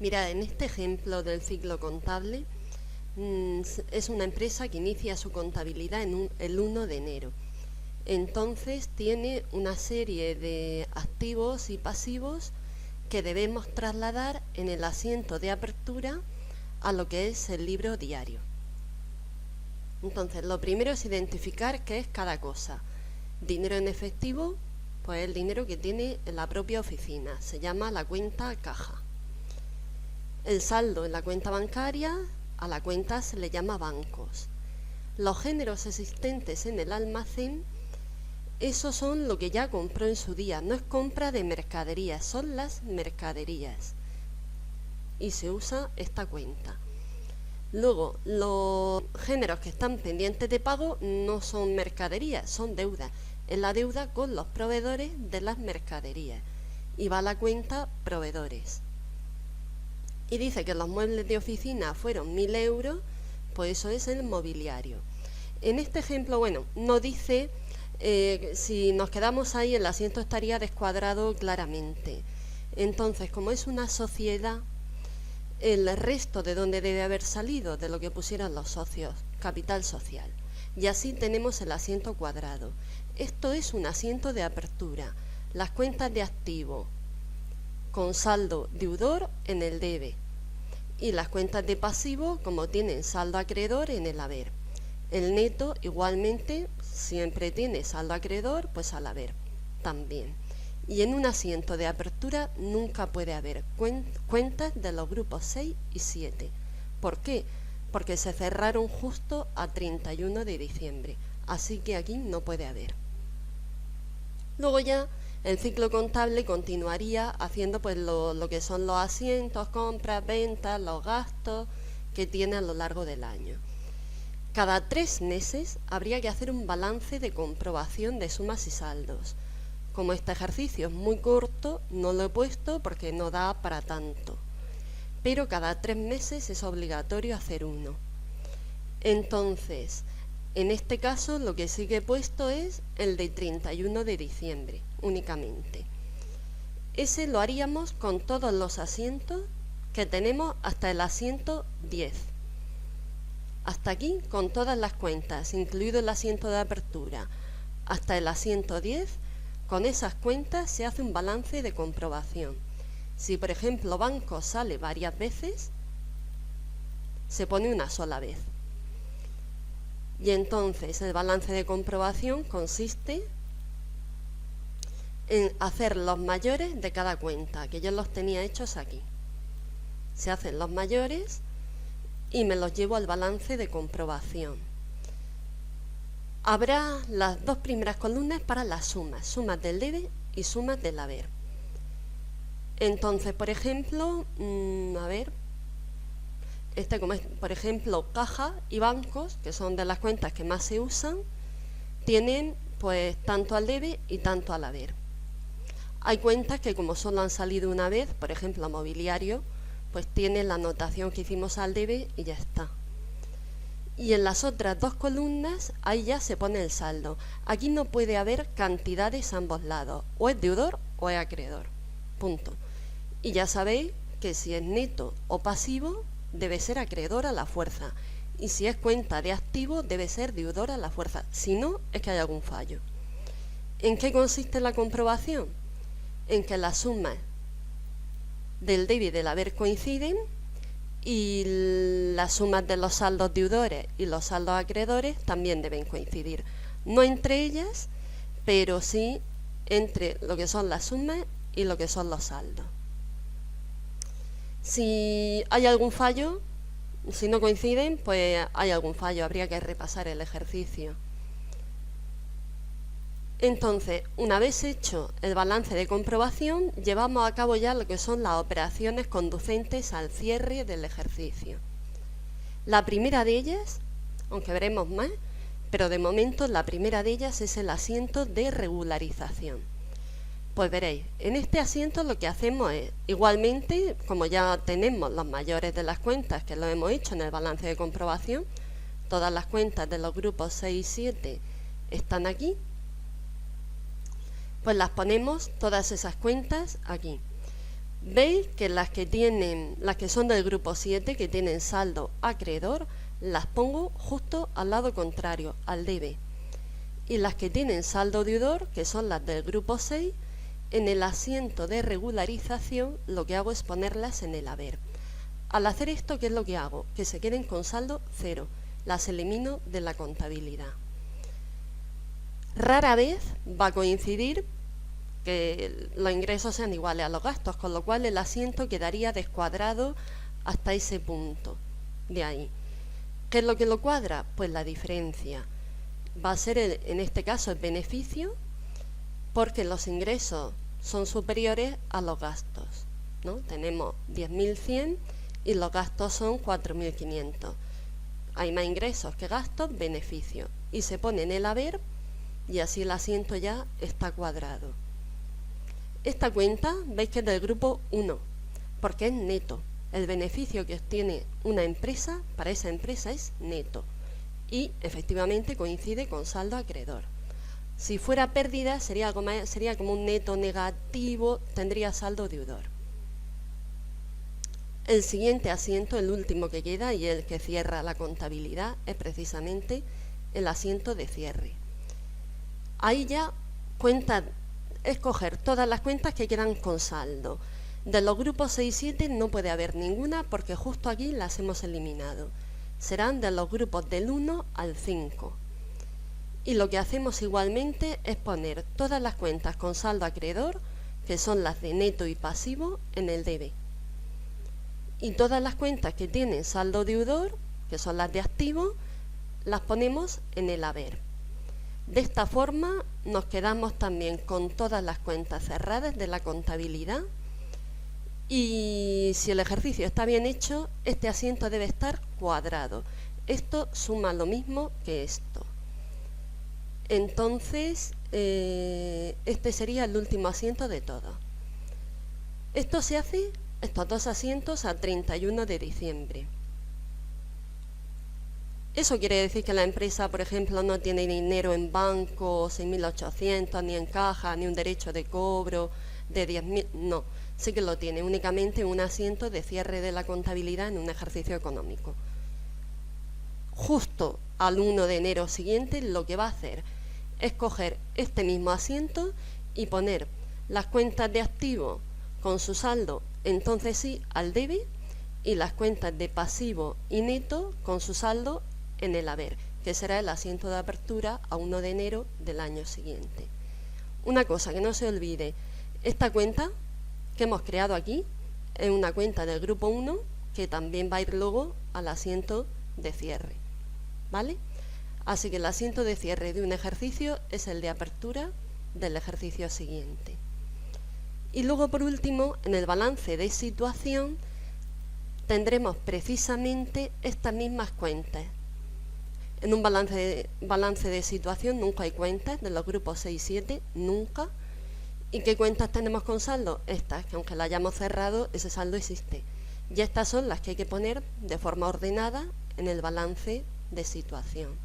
Mira, en este ejemplo del ciclo contable, es una empresa que inicia su contabilidad el 1 de enero. Entonces tiene una serie de activos y pasivos que debemos trasladar en el asiento de apertura a lo que es el libro diario. Entonces, lo primero es identificar qué es cada cosa. Dinero en efectivo, pues el dinero que tiene en la propia oficina, se llama la cuenta caja. El saldo en la cuenta bancaria, a la cuenta se le llama bancos. Los géneros existentes en el almacén, esos son lo que ya compró en su día, no es compra de mercaderías, son las mercaderías. Y se usa esta cuenta. Luego, los géneros que están pendientes de pago no son mercaderías, son deuda. Es la deuda con los proveedores de las mercaderías. Y va a la cuenta proveedores. Y dice que los muebles de oficina fueron 1.000 euros, pues eso es el mobiliario. En este ejemplo, bueno, no dice, si nos quedamos ahí el asiento estaría descuadrado claramente. Entonces, como es una sociedad, el resto de donde debe haber salido, de lo que pusieron los socios, capital social. Y así tenemos el asiento cuadrado. Esto es un asiento de apertura. Las cuentas de activo con saldo deudor en el debe. Y las cuentas de pasivo, como tienen saldo acreedor, en el haber. El neto igualmente siempre tiene saldo acreedor, pues al haber también. Y en un asiento de apertura nunca puede haber cuentas de los grupos 6 y 7. ¿Por qué? Porque se cerraron justo a 31 de diciembre. Así que aquí no puede haber. Luego ya el ciclo contable continuaría haciendo pues lo que son los asientos, compras, ventas, los gastos que tiene a lo largo del año. Cada 3 meses habría que hacer un balance de comprobación de sumas y saldos. Como este ejercicio es muy corto, no lo he puesto porque no da para tanto. Pero cada 3 meses es obligatorio hacer uno. Entonces, en este caso lo que sí que he puesto es el de 31 de diciembre, únicamente. Ese lo haríamos con todos los asientos que tenemos hasta el asiento 10. Hasta aquí con todas las cuentas, incluido el asiento de apertura, hasta el asiento 10. Con esas cuentas se hace un balance de comprobación. Si por ejemplo banco sale varias veces, se pone una sola vez. Y entonces el balance de comprobación consiste en hacer los mayores de cada cuenta, que yo los tenía hechos aquí. Se hacen los mayores y me los llevo al balance de comprobación. Habrá las 2 primeras columnas para las sumas, sumas del debe y sumas del haber. Entonces, por ejemplo, como es, por ejemplo, caja y bancos, que son de las cuentas que más se usan, tienen pues tanto al debe y tanto al haber. Hay cuentas que como solo han salido una vez, por ejemplo, mobiliario, pues tienen la anotación que hicimos al debe y ya está. Y en las otras 2 columnas, ahí ya se pone el saldo. Aquí no puede haber cantidades a ambos lados, o es deudor o es acreedor. Punto. Y ya sabéis que si es neto o pasivo, debe ser acreedor a la fuerza. Y si es cuenta de activo, debe ser deudor a la fuerza. Si no, es que hay algún fallo. ¿En qué consiste la comprobación? En que las sumas del debe y del haber coinciden, y las sumas de los saldos deudores y los saldos acreedores también deben coincidir. No entre ellas, pero sí entre lo que son las sumas y lo que son los saldos. Si hay algún fallo, si no coinciden, pues hay algún fallo, habría que repasar el ejercicio. Entonces, una vez hecho el balance de comprobación, llevamos a cabo ya lo que son las operaciones conducentes al cierre del ejercicio. La primera de ellas, aunque veremos más, pero de momento la primera de ellas es el asiento de regularización. Pues veréis, en este asiento lo que hacemos es, igualmente, como ya tenemos los mayores de las cuentas que lo hemos hecho en el balance de comprobación, todas las cuentas de los grupos 6 y 7 están aquí, pues las ponemos todas esas cuentas aquí. Veis que las que son del grupo 7, que tienen saldo acreedor, las pongo justo al lado contrario, al debe. Y las que tienen saldo deudor, que son las del grupo 6, en el asiento de regularización lo que hago es ponerlas en el haber. Al hacer esto, ¿qué es lo que hago? Que se queden con saldo cero, las elimino de la contabilidad. Rara vez va a coincidir que los ingresos sean iguales a los gastos, con lo cual el asiento quedaría descuadrado hasta ese punto de ahí. ¿Qué es lo que lo cuadra? Pues la diferencia. Va a ser, en este caso, el beneficio, porque los ingresos son superiores a los gastos, ¿no? Tenemos 10.100 y los gastos son 4.500. Hay más ingresos que gastos, beneficio. Y se pone en el haber y así el asiento ya está cuadrado. Esta cuenta, veis que es del grupo 1, porque es neto. El beneficio que obtiene una empresa, para esa empresa es neto. Y efectivamente coincide con saldo acreedor. Si fuera pérdida sería como un neto negativo, tendría saldo deudor. El siguiente asiento, el último que queda y el que cierra la contabilidad, es precisamente el asiento de cierre. Ahí ya escoger todas las cuentas que quedan con saldo. De los grupos 6 y 7 no puede haber ninguna porque justo aquí las hemos eliminado. Serán de los grupos del 1 al 5. Y lo que hacemos igualmente es poner todas las cuentas con saldo acreedor, que son las de neto y pasivo, en el debe. Y todas las cuentas que tienen saldo deudor, que son las de activo, las ponemos en el haber. De esta forma nos quedamos también con todas las cuentas cerradas de la contabilidad y si el ejercicio está bien hecho, este asiento debe estar cuadrado. Esto suma lo mismo que esto. Entonces, este sería el último asiento de todo. Esto se hace, estos dos asientos, a 31 de diciembre. Eso quiere decir que la empresa, por ejemplo, no tiene dinero en banco, 6.800, ni en caja, ni un derecho de cobro de 10.000. No, sí que lo tiene, únicamente un asiento de cierre de la contabilidad en un ejercicio económico. Justo al 1 de enero siguiente, lo que va a hacer es coger este mismo asiento y poner las cuentas de activo con su saldo, entonces sí, al debe, y las cuentas de pasivo y neto con su saldo en el haber, que será el asiento de apertura a 1 de enero del año siguiente. Una cosa que no se olvide, esta cuenta que hemos creado aquí es una cuenta del grupo 1 que también va a ir luego al asiento de cierre, ¿vale? Así que el asiento de cierre de un ejercicio es el de apertura del ejercicio siguiente. Y luego, por último, en el balance de situación tendremos precisamente estas mismas cuentas. En un balance de situación nunca hay cuentas de los grupos 6 y 7, nunca. ¿Y qué cuentas tenemos con saldo? Estas, que aunque la hayamos cerrado, ese saldo existe. Y estas son las que hay que poner de forma ordenada en el balance de situación.